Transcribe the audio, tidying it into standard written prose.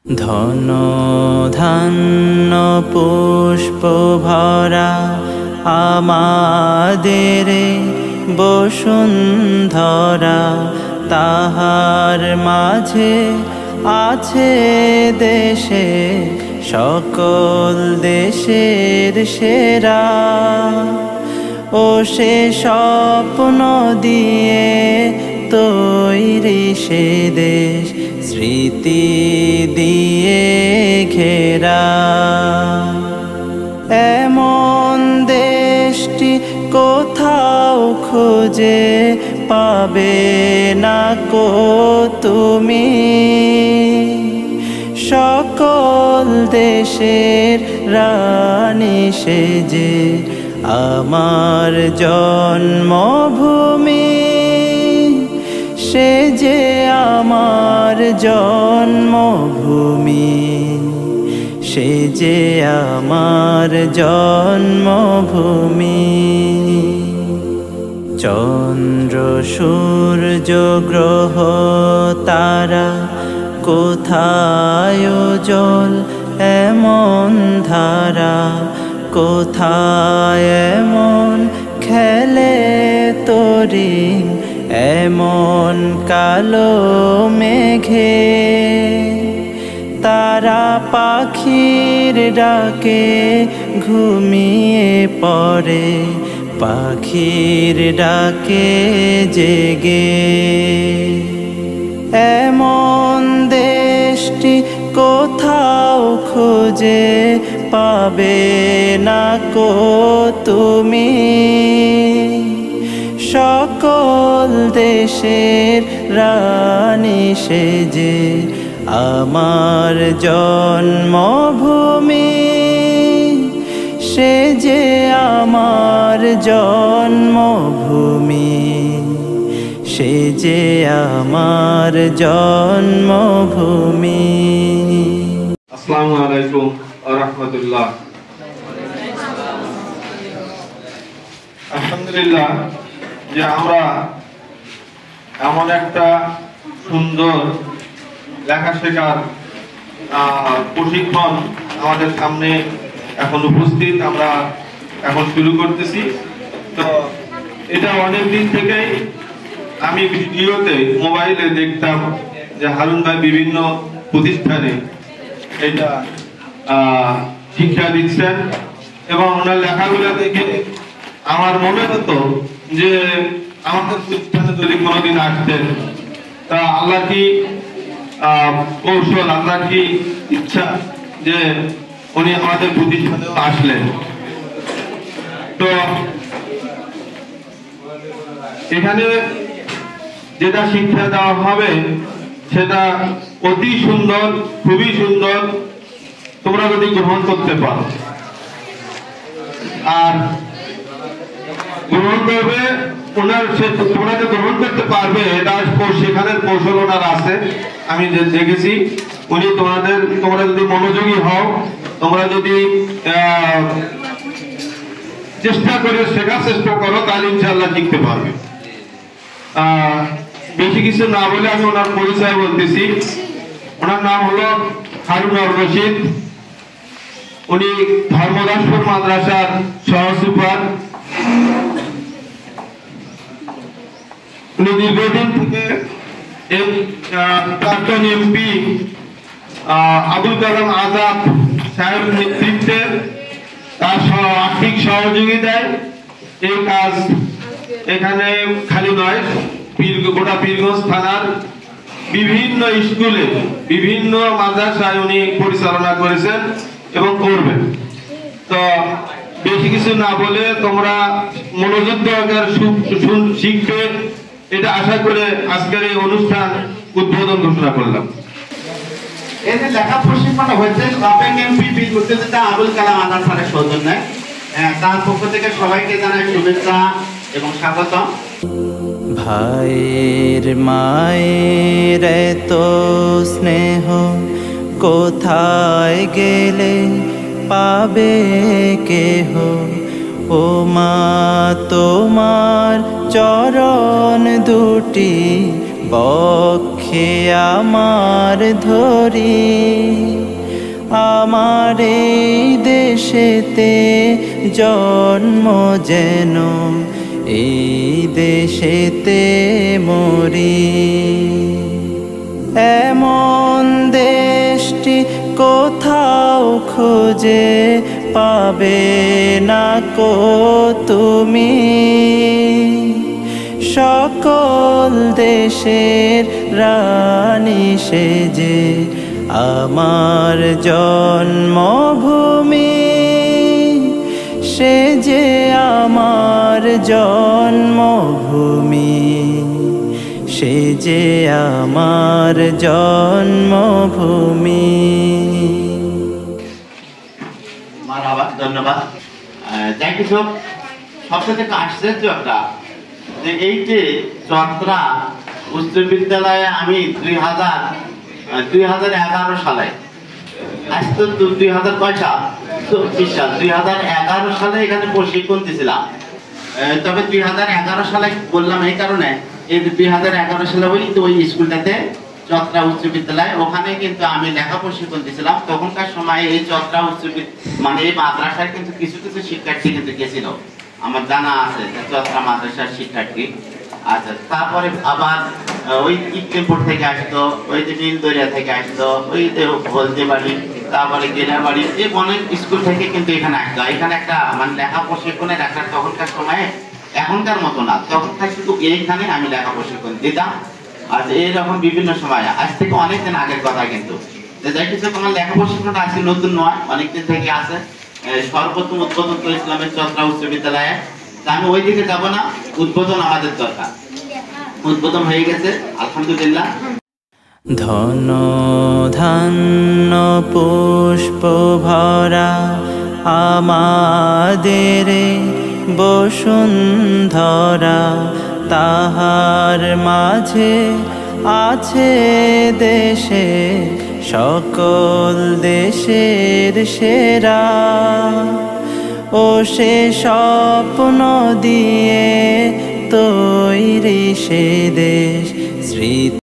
ধন ধান্য পুষ্প ভরা আমাদের বসুন্ধরা, তাহার মাঝে আছে দেশে সকল দেশের সেরা। ও সে স্বপ্ন দিয়ে তৈরি সে দেশ স্মৃতি দিয়ে ঘেরা। এমন দেশটি কোথাও খুঁজে পাবে না কো তুমি, সকল দেশের রানী সেজে আমার জন্মভূমি, সে যে আমার জন্মভূমি, সে যে আমার জন্মভূমি। চন্দ্র সূর্য গ্রহ তারা কোথায় জল এমন ধারা, কোথায় এমন খেলে তরি এমন কালো মেঘে। তারা পাখির ডাকে ঘুমিয়ে পড়ে, পাখির ডাকে জেগে। এমন দেশটি কোথাও খুঁজে পাবে না কো তুমি, সকল দেশের রানী সেজে আমার জন্মভূমি, সে যে আমার জন্মভূমি, সে যে আমার জন্মভূমি। আসসালামু আলাইকুম ওয়া রাহমাতুল্লাহ। আলহামদুলিল্লাহ যে আমরা এমন একটা সুন্দর লেখা শেখার প্রশিক্ষণ আমাদের সামনে এখন উপস্থিত, আমরা এখন শুরু করতেছি। তো এটা অনেক দিন থেকেই আমি ভিডিওতে মোবাইলে দেখতাম যে হারুন ভাই বিভিন্ন প্রতিষ্ঠানে এটা শিক্ষা দিচ্ছেন, এবং ওনার লেখাগুলো দেখে আমার মনে হতো যে আমাদের প্রতিষ্ঠানে যদি কোনোদিন আসতেন, তা আল্লাহ কি কৌশল, আল্লাহ কি ইচ্ছা যে উনি আমাদের প্রতিষ্ঠানে আসলেন। তো এখানে যেটা শিক্ষা দেওয়া হবে সেটা অতি সুন্দর, খুবই সুন্দর, তোমরা যদি গ্রহণ করতে পারো। আর গ্রহণ করবে ওনার, তোমরা যে গ্রহণ করতে পারবে এটা সেখানের কৌশল ওনার আছে, আমি দেখেছি। উনি তোমরা যদি মনোযোগী হও, তোমরা যদি চেষ্টা করে শেখার চেষ্টা করো, তাহলে ইনশাআল্লাহ শিখতে পারবে। বেশি কিছু না বলে আমি ওনার পরিচয় বলতেছি। ওনার নাম হলো হারুন আর রশিদ। উনি ধর্মদাসপুর মাদ্রাসার সহসুপার। উনি দীর্ঘদিন থেকে প্রাক্তন এমপি আবুল কালাম আজাদ সাহেব নেতৃত্বে তার আর্থিক সহযোগিতায় এই কাজ এখানে খালি নয়, গোটা পীরগঞ্জ থানার বিভিন্ন স্কুলে, বিভিন্ন মাদ্রাসায় উনি পরিচালনা করেছেন এবং করবেন। তো বেশি কিছু না বলে তোমরা মনোযোগ সহকারে শিখবে, এটা আশা করে আজকের এই অনুষ্ঠান উদ্বোধন ঘোষণা করলাম। এই যে লেখা প্রশিক্ষণ হয়েছে সাবেক এমপি বীরগঞ্জের আবুল কালাম আজাদ স্যারের সৌজন্যে, তার পক্ষ থেকে সবাইকে জানাই শুভেচ্ছা এবং স্বাগতম। ভাইয়ের মায়ের এত স্নেহ কোথায় গেলে পাবে কেহ, ও মা তোমার চরণ দুটি বক্ষে মুখে আমার ধরি, আমার এই দেশেতে জন্ম যেন এই দেশেতে মরি। এমন দেশটি কোথাও খুঁজে পাবে না কো তুমি, সকল দেশের রানী সেজে আমার জন্মভূমি, সে যে আমার জন্মভূমি, সে যে আমার জন্মভূমি। মারহাবা, ধন্যবাদ। যাই কিছু সবচেয়ে থেকে আশ্চর্য একটা যে এই যে চত্রা উচ্চ বিদ্যালয়ে আমি 2011 সালে, আজ তো 2024 সাল, 2011 সালে এখানে প্রশিক্ষণ দিয়েছিলাম। তবে 2011 সালে বললাম এই কারণে, এই 2011 সালে ওই স্কুলটাতে চত্রা উচ্চ বিদ্যালয়, ওখানে কিন্তু আমি লেখা প্রশিক্ষণ দিয়েছিলাম। তখনকার সময় এই চত্রা মানে এই মাদ্রাসায় কিন্তু কিছু কিছু শিক্ষার্থী কিন্তু গেছিল, আমার জানা আছে চত্রা মাদ্রাসার শিক্ষার্থী। আচ্ছা, তারপরে আবার ওই ইকলিমপুর থেকে আসতো, ওই যে নীলদরিয়া থেকে আসতো, ওই যে হলদিবাড়ি, তারপরে গেলাবাড়ি, এই অনেক স্কুল থেকে কিন্তু এখানে আসতো। এখানে একটা মানে লেখা প্রশিক্ষণের একটা তখনকার সময়ে এখনকার মতো না, তখনকার শুধু এইখানে আমি লেখা প্রশিক্ষণ দিতাম। আর এইরকম বিভিন্ন সময়, আজ থেকে অনেকদিন আগের কথা কিন্তু। যাই কিছু তোমার লেখা প্রশিক্ষণটা আজকে নতুন নয়, অনেকদিন থেকে আছে। সর্বপ্রথম উদ্বোধন করেছিলাম চত্রা উচ্চ বিদ্যালয়ে। আমি ওই দিকে যাবো না, উদ্বোধন আমাদের দরকার। উদ্বোধন হয়ে গেছে আলহামদুলিল্লাহ। ধন ধান্য পুষ্প ভরা আমাদের বসুন্ধরা, তাহার মাঝে আছে দেশে সকল দেশের সেরা। ও সে স্বপ্ন দিয়ে তৈরি সে দেশ স্মৃতি।